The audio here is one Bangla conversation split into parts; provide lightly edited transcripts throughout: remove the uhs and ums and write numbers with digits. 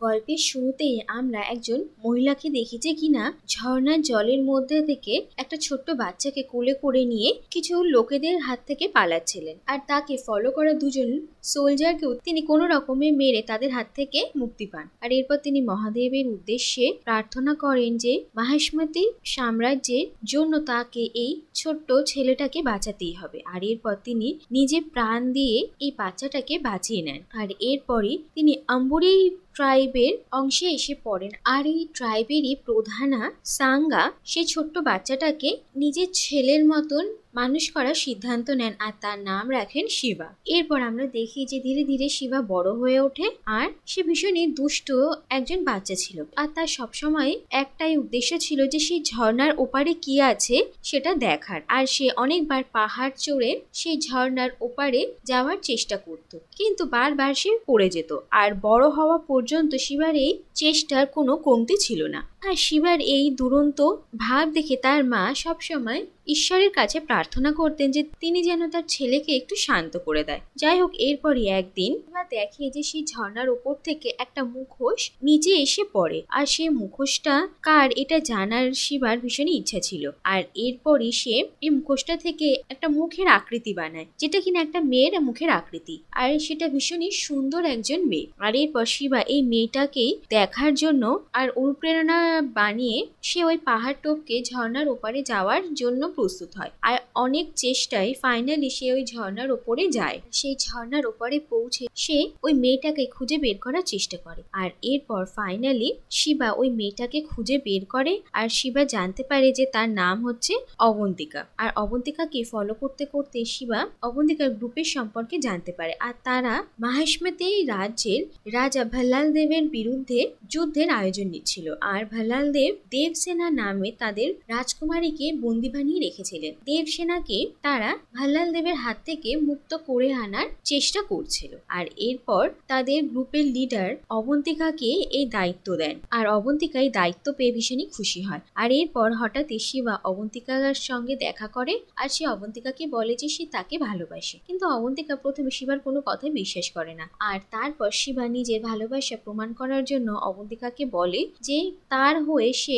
গল্পের শুরুতেই আমরা একজন মহিলাকে দেখি যে কিনা ঝর্ণার জলের মধ্যে থেকে একটা ছোট্ট বাচ্চাকে কোলে করে নিয়ে কিছু লোকেদের হাত থেকে পালাচ্ছিলেন, আর তাকে ফলো করা দুজন সোলজারকেও তিনি কোনো রকমে মেরে তাদের হাত থেকে মুক্তি পান। আর এরপর তিনি মহাদেবের উদ্দেশ্যে প্রার্থনা করেন যে মাহেশমতি সাম্রাজ্যের জন্য তাকে এই ছোট্ট ছেলেটাকে বাঁচাতেই হবে। আর এরপর তিনি নিজে প্রাণ দিয়ে এই বাচ্চাটাকে বাঁচিয়ে নেন। আর এরপরই তিনি আম্বুরি ট্রাইবের অংশে এসে পড়েন, আর এই ট্রাইবেরই প্রধানা সাঙ্গা সেই ছোট্ট বাচ্চাটাকে নিজের ছেলের মতন মানুষ করার সিদ্ধান্ত নেন, আর তার নাম রাখেন শিবা। এরপর আমরা দেখি যে ধীরে ধীরে শিবা বড় হয়ে ওঠে, আর সে ভীষণই দুষ্ট একজন বাচ্চা ছিল, আর তার সবসময় একটাই উদ্দেশ্য ছিল যে সেই ঝর্ণার ওপারে কি আছে সেটা দেখার। আর সে অনেকবার পাহাড় চড়ে সেই ঝর্ণার ওপারে যাওয়ার চেষ্টা করত, কিন্তু বারবার সে পড়ে যেত। আর বড় হওয়া পর্যন্ত শিবার এই চেষ্টার কোনো কমতি ছিল না। আর শিবার এই দুরন্ত ভাব দেখে তার মা সবসময় ঈশ্বরের কাছে প্রার্থনা করতেন যে তিনি যেন তার ছেলেকে একটু শান্ত করে দেয়। যাই হোক, এরপরই একদিন আমরা দেখি যে সেই ঝর্ণার উপর থেকে একটা মুখোশ নিচে এসে পড়ে, আর সেই মুখোশটা কার এটা জানার শিবার ভীষণই ইচ্ছা ছিল। আর এরপরই সে এই মুখোশটা থেকে একটা মুখের আকৃতি বানায়, যেটা কিনা একটা মেয়ের মুখের আকৃতি, আর সেটা ভীষণই সুন্দর একজন মেয়ে। আর এরপর শিবা এই মেয়েটাকেই দেখার জন্য আর অনুপ্রেরণা বানিয়ে সে ওই পাহাড় টপকে ঝর্ণার ওপারে যাওয়ার জন্য প্রস্তুত হয়। আর অনেক চেষ্টায় ফাইনালি সে ওই ঝর্ণার ওপরে যায়। সেই ঝর্ণার ওপরে পৌঁছে সে ওই মেয়েটাকে খুঁজে বের করার চেষ্টা করে। আর এরপর ফাইনালি শিবা ওই মেয়েটাকে খুঁজে বের করে, আর শিবা জানতে পারে যে তার নাম হচ্ছে অবন্তিকা। আর অবন্তিকাকে ফলো করতে করতে শিবা অবন্তিকার গ্রুপের সম্পর্কে জানতে পারে, আর তারা মাহেশমতি রাজ্যের রাজা ভাল্লাল দেবের বিরুদ্ধে যুদ্ধের আয়োজন নিচ্ছিল। আর ভাল্লাল দেব দেবসেনা নামে তাদের রাজকুমারীকে বন্দি বানিয়ে রেখেছিলেন। দেবসেনাকে তারা ভাল্লাল দেবের হাত থেকে মুক্ত করে আনার চেষ্টা করছিল। আর এরপর তাদের গ্রুপের লিডার অবন্তিকাকে এই দায়িত্ব দেন, আর অবন্তিকা এই দায়িত্ব পেয়ে ভীষণই খুশি হয়। আর এরপর হঠাৎই শিবা অবন্তিকার সঙ্গে দেখা করে, আর সে অবন্তিকাকে বলে যে সে তাকে ভালোবাসে। কিন্তু অবন্তিকা প্রথমে শিবার কোনো কথাই বিশ্বাস করে না, আর তারপর শিবা নিজের ভালোবাসা প্রমাণ করার জন্য অবন্তিকাকে বলে যে তার হয়ে সে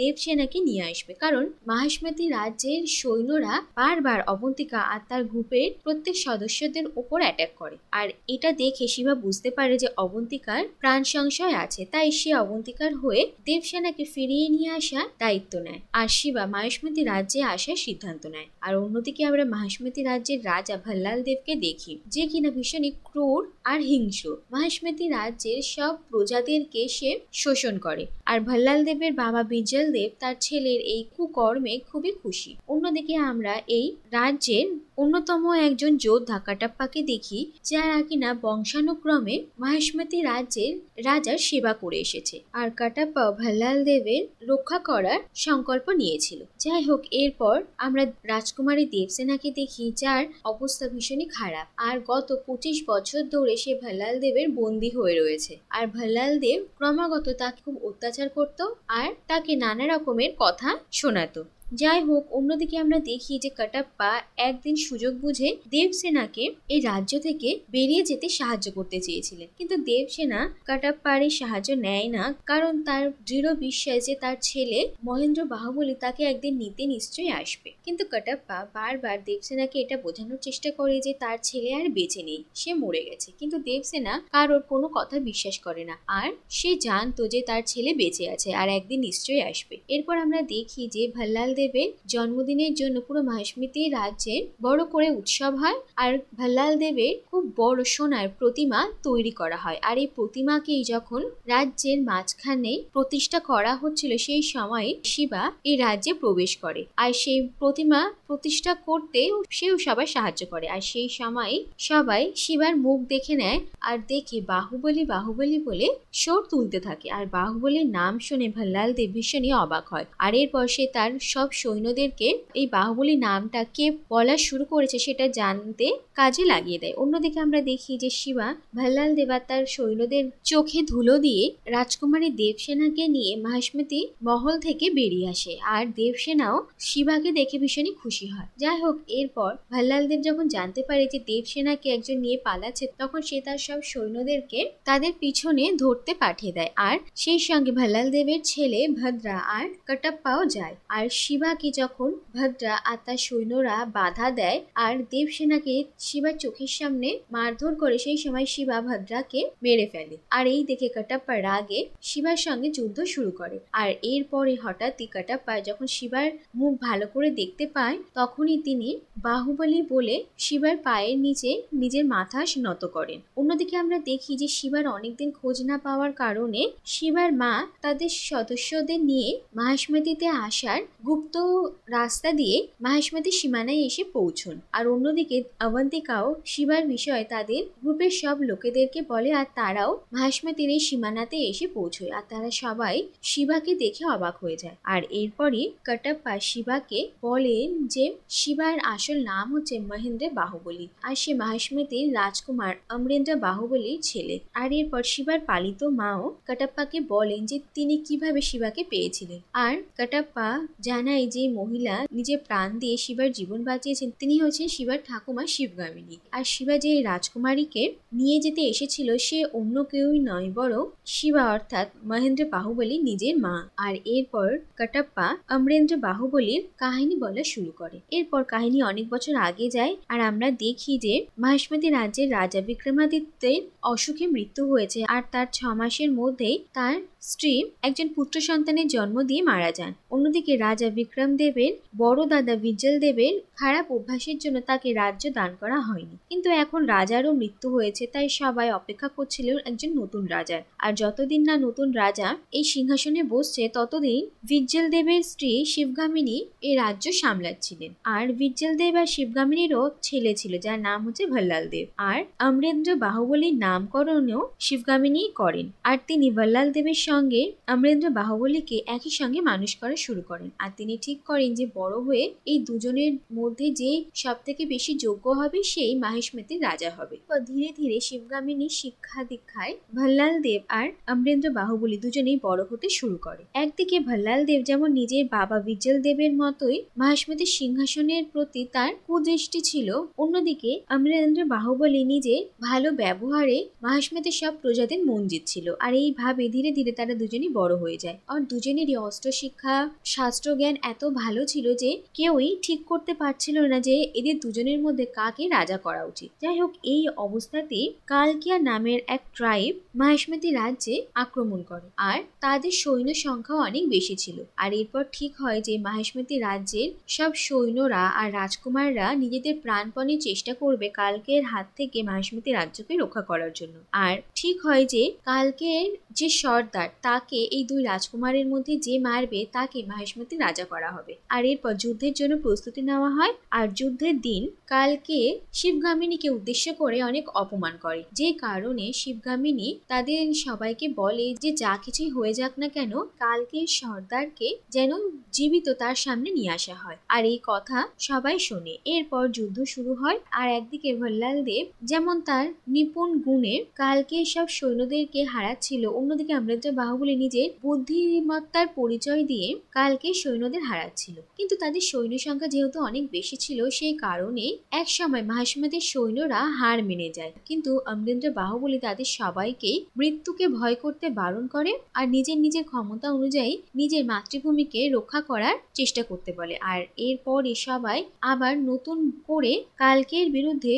দেবসেনাকে নিয়ে আসবে, কারণ মাহেশমতি রাজ্যের সৈন্যরা বারবার অবন্তিকা আর তার গ্রুপের প্রত্যেক সদস্যদের উপর অ্যাটাক করে। আর এটা দেখে শিবা বুঝতে পারে যে অবন্তিকার প্রাণ সংশয় আছে, তাই সে অবন্তিকার হয়ে দেবসেনাকে ফিরিয়ে নিয়ে আসার দায়িত্ব নেয়, আর শিবা মাহেশমতি রাজ্যে আসার সিদ্ধান্ত নেয়। আর অন্যদিকে আমরা মাহেশমতি রাজ্যের রাজা ভাল্লাল দেবকে দেখি, যে কিনা ভীষণই ক্রূর আর হিংস্র। মাহেশমতি রাজ্যের সব প্রজাদেরকে সে শোষণ করে, আর ভাল্লাল দেবের বাবা বিজল দেব তার ছেলের এই কুকর্মে খুবই খুশি। অন্যদিকে আমরা এই রাজ্যের অন্যতম একজন যোদ্ধা কাটাপ্পাকে দেখি, যারা কিনা বংশানুক্রমে মাহেশমতি রাজ্যের রাজার সেবা করে এসেছে, আর কাটাপ্পা ভাল্লাল দেবের রক্ষা করার সংকল্প নিয়েছিল। যাই হোক, এরপর আমরা রাজকুমারী দেবসেনাকে দেখি, যার অবস্থা ভীষণই খারাপ, আর গত 25 বছর ধরে সে ভাল্লাল দেবের বন্দী হয়ে রয়েছে। আর ভাল্লাল দেব ক্রমাগত তাকে খুব অত্যাচার করত, আর তাকে নানা রকমের কথা শোনাতো। যাই হোক, অন্যদিকে আমরা দেখি যে কাটাপ্পা একদিন সুযোগ বুঝে দেবসেনাকে এই রাজ্য থেকে বেরিয়ে যেতে সাহায্য করতে চেয়েছিলেন, কিন্তু দেবসেনা কাটাপ্পার এই সাহায্য নেয় না, কারণ তার দৃঢ় বিশ্বাস যে তার ছেলে মহেন্দ্র বাহুবলী তাকে একদিন নিতে নিশ্চয়ই আসবে। কিন্তু কাটাপ্পা বারবার দেবসেনাকে এটা বোঝানোর চেষ্টা করে যে তার ছেলে আর বেঁচে নেই, সে মরে গেছে, কিন্তু দেবসেনা কারোর কোনো কথা বিশ্বাস করে না, আর সে জানতো যে তার ছেলে বেঁচে আছে আর একদিন নিশ্চয়ই আসবে। এরপর আমরা দেখি যে ভাল্লাল দেবের জন্মদিনের জন্য পুরো মাহেশমতি রাজ্যে বড় করে উৎসব হয়, আর ভাল্লাল দেবের খুব বড় সোনার প্রতিমা তৈরি করা হয়। আর এই প্রতিমাকেই যখন রাজ্যের মাঝখানে প্রতিষ্ঠা করা হচ্ছিল, সেই সময় শিবা এই রাজ্যে প্রবেশ করে, আর সেই প্রতিমা প্রতিষ্ঠা করতে সেও সবাই সাহায্য করে। আর সেই সময় সবাই শিবার মুখ দেখে নেয়, আর দেখে বাহুবলী বাহুবলী বলে শোর তুলতে থাকে। আর বাহুবলীর নাম শুনে ভাল্লাল দেব ভীষণই অবাক হয়, আর এরপর সে তার সব সৈন্যদেরকে এই বাহুবলী নামটা কে বলা শুরু করেছে সেটা জানতে কাজে লাগিয়ে দেয়। অন্যদিকে আমরা দেখি যে শিবা ভাল্লাল দেব আর তার সৈন্যদের চোখে ধুলো দিয়ে রাজকুমারী দেবসেনাকে নিয়ে মহাশ্মতি মহল থেকে বেরিয়ে আসে, আর দেবসেনাও শিবাকে দেখে ভীষণই খুশি হয়। যাই হোক, এরপর ভাল্লাল দেব যখন জানতে পারে যে দেবসেনাকে একজন নিয়ে পালাচ্ছে, তখন সে তার সব সৈন্যদেরকে তাদের পিছনে ধরতে পাঠিয়ে দেয়, আর সেই সঙ্গে ভাল্লাল দেবের ছেলে ভদ্রা আর কটপ্পাও যায়। আর শিবাকে যখন ভদ্রা আর তার সৈন্যরা বাধা দেয় আর দেবসেনাকে শিবার চোখের সামনে মারধর করে, সেই সময় শিবা ভদ্রাকে মেরে ফেলে। আর এই দেখে কটপ্পা রাগে শিবার সঙ্গে যুদ্ধ শুরু করে। আর এরপরে হঠাৎই কটপ্পা যখন শিবার মুখ ভালো করে দেখতে পায়, তখনই তিনি বাহুবলী বলে শিবার পায়ের নিচে নিজের মাথা নত করেন। অন্যদিকে আমরা দেখি যে শিবার অনেকদিন খোঁজ না পাওয়ার কারণে শিবার মা তাদের সদস্যদের নিয়ে মহাশ্মতিতে আসার গুপ্ত রাস্তা দিয়ে মহাশ্মতির সীমানায় এসে পৌঁছন। আর অন্যদিকে অবন্তিকাও শিবার বিষয়ে তাদের গ্রুপের সব লোকেদেরকে বলে, আর তারাও মহাশ্মতির এই সীমানাতে এসে পৌঁছয়। আর তারা সবাই শিবাকে দেখে অবাক হয়ে যায়। আর এরপরই কটপ্পা শিবাকে বলেন যে শিবার আসল নাম হচ্ছে মহেন্দ্র বাহুবলী, আর সে মহাশ্মতির রাজকুমার অমরেন্দ্র বাহুবলীর ছেলে। আর এরপর শিবার পালিত মাও কটপ্পাকে বলেন যে তিনি কিভাবে শিবাকে পেয়েছিলেন। আর কটপ্পা জানায় যে মহিলা নিজের প্রাণ দিয়ে শিবার জীবন বাঁচিয়েছেন তিনি হচ্ছেন শিবার ঠাকুমা শিবগামিনী। আর শিবা যে রাজকুমারীকে নিয়ে যেতে এসেছিল সে অন্য কেউই নয়, বরং শিবা অর্থাৎ মহেন্দ্র বাহুবলী নিজের মা। আর এরপর কটপ্পা অমরেন্দ্র বাহুবলীর কাহিনী বলা শুরু করে। এরপর কাহিনী অনেক বছর আগে যায়, আর আমরা দেখি যে মহাশ্মতি রাজ্যের রাজা বিক্রমাদিত্যের অসুখে মৃত্যু হয়েছে, আর তার 6 মাসের মধ্যেই তার স্ত্রী একজন পুত্র সন্তানের জন্ম দিয়ে মারা যান। অন্যদিকে রাজা বিক্রম দেবের বড় দাদা বিজ্জল দেবের খারাপ অভ্যাসের জন্য তাকে রাজ্য দান করা হয়নি, কিন্তু এখন রাজারও মৃত্যু হয়েছে, তাই সবাই অপেক্ষা করছিল একজন নতুন রাজার। আর যতদিন না নতুন রাজা এই সিংহাসনে বসছে ততদিন বিজ্জল দেবের স্ত্রী শিবগামিনী এই রাজ্য সামলাচ্ছিলেন। আর বিজ্জল দেব আর শিবগামিনীরও ছেলে ছিল যার নাম হচ্ছে ভাল্লাল দেব। আর অমরেন্দ্র বাহুবলীর নামকরণও শিবগামিনী করেন, আর তিনি ভাল্লাল দেবের সঙ্গে অমরেন্দ্র বাহুবলীকে একই সঙ্গে মানুষ করা শুরু করেন। আর তিনি ঠিক করেন যে বড় হয়ে এই দুজনের মধ্যে যে সব থেকে বেশি যোগ্য হবে সেই মহাশ্মতির রাজা হবে। তো ধীরে ধীরে শিবগামিনীর শিক্ষা দীক্ষায় ভাল্লাল দেব আর অমরেন্দ্র বাহুবলী দুজনেই বড় হতে শুরু করে। একদিকে ভাল্লাল দেব যেমন নিজের বাবা বিজ্জল দেবের মতোই মহাশ্মতির সিংহাসনের প্রতি তার কুদৃষ্টি ছিল, অন্যদিকে অমরেন্দ্র বাহুবলী নিজে ভালো ব্যবহারে মহাশ্মতির সব প্রজাদের মন জিতছিল। আর এইভাবে ধীরে ধীরে তারা দুজনই বড় হয়ে যায়। আর দুজনেরই অস্ত্র শিক্ষা শাস্ত্র জ্ঞান এত ভালো ছিল যে কেউই ঠিক করতে পারছিল না যে এদের দুজনের মধ্যে কাকে রাজা করা উচিত। যাই হোক, এই অবস্থাতে কালকিয়া নামের এক ট্রাইব মহাশ্মতি রাজ্যে আক্রমণ করে, আর তাদের সৈন্য সংখ্যা অনেক বেশি ছিল। আর এরপর ঠিক হয় যে মহাশ্মতি রাজ্যের সব সৈন্যরা আর রাজকুমাররা নিজেদের প্রাণপণে চেষ্টা করবে কালকের হাত থেকে মহাশ্মতি রাজ্যকে রক্ষা করার জন্য। আর ঠিক হয় যে কালকের যে সর্দার তাকে এই দুই রাজকুমারের মধ্যে যে মারবে তাকে মহাশ্মতি রাজা করা হবে। আর এরপর যুদ্ধের জন্য প্রস্তুতি নেওয়া হয়। আর যুদ্ধের দিন কালকে শিবগামিনীকে উদ্দেশ্য করে অনেক অপমান করে, যে কারণে শিবগামিনী তাদের সবাইকে বলে যে যা কিছুই হয়ে যাক না কেন কালকে সর্দারকে যেন জীবিত তার সামনে নিয়ে আসা হয়। আর এই কথা সবাই শোনে। এরপর যুদ্ধ শুরু হয়। আর একদিকে ভাল্লাল দেব যেমন তার নিপুণ গুণে কালকে সব সৈন্যদেরকে হারাচ্ছিল, অন্যদিকে অমরেন্দ্র বাহুবলী নিজের বুদ্ধিমত্তার পরিচয় দিয়ে কালকে সৈন্যদের হারাচ্ছিল। কিন্তু তাদের সৈন্য সংখ্যা যেহেতু অনেক বেশি ছিল সেই কারণে এক সময় মহাশ্মতির সৈন্যরা হার মেনে যায়, কিন্তু অমরেন্দ্র বাহুবলী তাদের সবাইকে মৃত্যুকে ভয় করতে বারণ করে আর নিজের নিজের ক্ষমতা অনুযায়ী নিজের মাতৃভূমিকে রক্ষা করার চেষ্টা করতে বলে। আর এরপরে সবাই আবার নতুন করে কালকের বিরুদ্ধে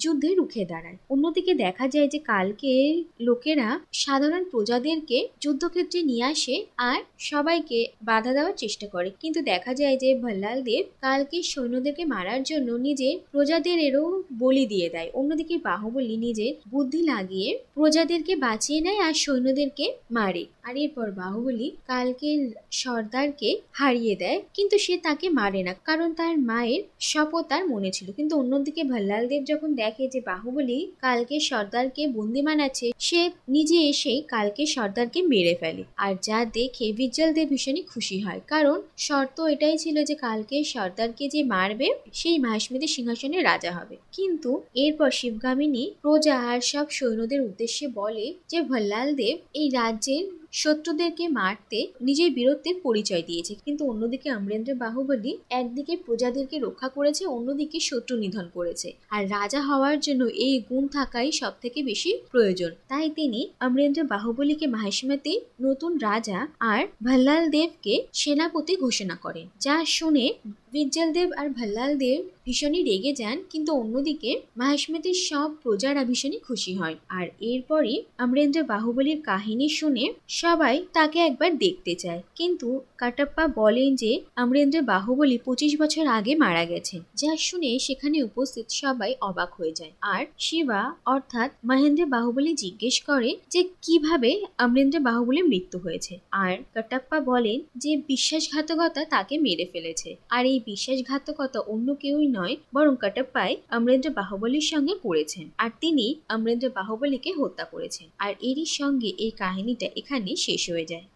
যুদ্ধে রুখে দাঁড়ায়। অন্যদিকে দেখা যায় যে কালকের লোকেরা সাধারণ প্রজাদেরকে যুদ্ধক্ষেত্রে নিয়ে আসে আর সবাইকে বাধা দেওয়ার চেষ্টা করে, কিন্তু দেখা যায় যে ভাল্লাল দেব কালকে সৈন্যদেরকে মারার জন্য নিজের প্রজাদেরও বলি দিয়ে দেয়। অন্যদিকে বাহুবলী নিজের বুদ্ধি লাগিয়ে প্রজাদেরকে বাঁচিয়ে নেয় আর সৈন্যদেরকে মারে। আর এরপর বাহুবলী কালকের সর্দারকে হারিয়ে দেয়, কিন্তু সে তাকে মারে না কারণ তার মায়ের শপথ তার মনে ছিল। কিন্তু অন্যদিকে ভাল্লাল দেব যখন দেখে যে বাহুবলী কালকে সর্দারকে বন্দি বানাচ্ছে, সে নিজে এসে কালকে সর্দারকে মেরে ফেলে। আর যা দেখে বিজ্জল দেব ভীষণই খুশি হয়, কারণ শর্ত এটাই ছিল যে কালকে সর্দারকে যে মারবে সেই মহেশমতি সিংহাসনের রাজা হবে। কিন্তু এরপর শিবগামিনী প্রজা আর সব সৈন্যদের উদ্দেশ্যে বলে যে ভল্লাল দেব এই রাজ্যের শত্রুদেরকে মারতে নিজের বীরত্বের পরিচয় দিয়েছে, কিন্তু অন্যদিকে অমরেন্দ্র বাহুবলী একদিকে প্রজাদেরকে রক্ষা করেছে, অন্যদিকে শত্রু নিধন করেছে। আর রাজা হওয়ার জন্য এই গুণ থাকাই সব থেকে বেশি প্রয়োজন। তাই তিনি অমরেন্দ্র বাহুবলীকে মহেশমতি নতুন রাজা আর ভল্লাল দেবকে সেনাপতি ঘোষণা করেন। যা শুনে বিজ্জল দেব আর ভল্লাল দেব ভীষণই রেগে যান, কিন্তু অন্যদিকে মহেশমতির সব প্রজারা ভীষণই খুশি হয়। আর এরপরই অমরেন্দ্র বাহুবলীর কাহিনী শুনে সবাই তাকে একবার দেখতে চায়, কিন্তু কাটাপ্পা বলেন যে অমরেন্দ্র বাহুবলী 25 বছর আগে মারা গেছেন। যা শুনে সেখানে উপস্থিত সবাই অবাক হয়ে যায়। আর শিবা অর্থাৎ মহেন্দ্র বাহুবলী জিজ্ঞেস করে যে কিভাবে অমরেন্দ্র বাহুবলীর মৃত্যু হয়েছে। আর কাটাপ্পা বলেন যে বিশ্বাসঘাতকতা তাকে মেরে ফেলেছে, আর এই বিশ্বাসঘাতকতা অন্য কেউই নয় বরং কাটাপ্পাই অমরেন্দ্র বাহুবলীর সঙ্গে করেছেন, আর তিনি অমরেন্দ্র বাহুবলীকে হত্যা করেছেন। আর এরই সঙ্গে এই কাহিনীটা এখানে শেষ হয়ে যায়।